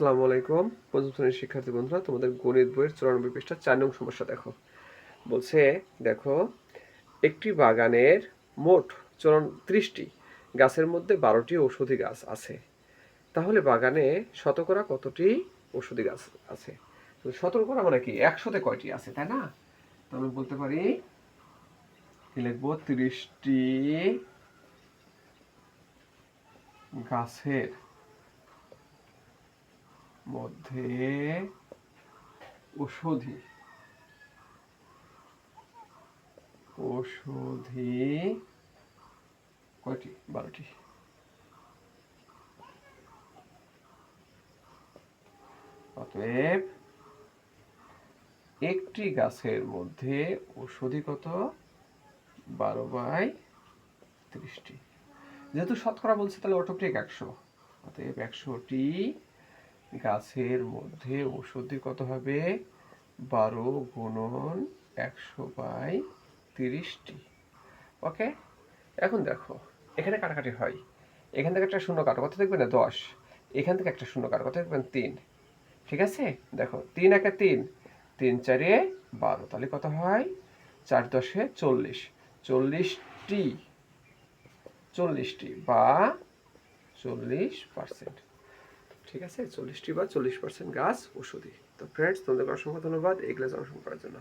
আসসালামু আলাইকুম। পঞ্চম শ্রেণীর শিক্ষার্থী বন্ধুরা, তোমাদের গণিত বইয়ের 94 পৃষ্ঠা 4 নং সমস্যা দেখো। বলছে দেখো, একটি বাগানের মোট 34টি গাছের মধ্যে 12টি ঔষধি গাছ আছে। তাহলে বাগানে শতকরা কতটি ঔষধি গাছ আছে? শতকরা মানে কি, 100-তে কয়টি আছে, তাই না? তো আমি বলতে পারি, কি লিখবো, 30টি গাছের মধ্যে ঔষধি কয়টি? 12টি। অতএব একটি গাছের মধ্যে ঔষধি কত? 12/30টি। যেহেতু শতকরা বলছে তাহলে অটোমেটিক 100। অতএব 100টি গাছের মধ্যে ঔষধি কত হবে? 12 গুণন 100/30টি। ওকে, এখন দেখো, এখানে কাটাকাটি হয়। এখান থেকে একটা শূন্য কাটো, কত দেখবে না? 10। এখান থেকে একটা শূন্য কাটো, কত দেখবেন? 3। ঠিক আছে, দেখো 3 একে 3, 3 4-এ 12, তাহলে কত হয়? 4 10-এ 40, 40টি বা 40%। ঠিক আছে, 40টি বা 40% গাছ ঔষধি। তো ফ্রেন্ডস, তোমাদের অসংখ্য ধন্যবাদ এই ক্লাস অংশগ্রহণ করার জন্য।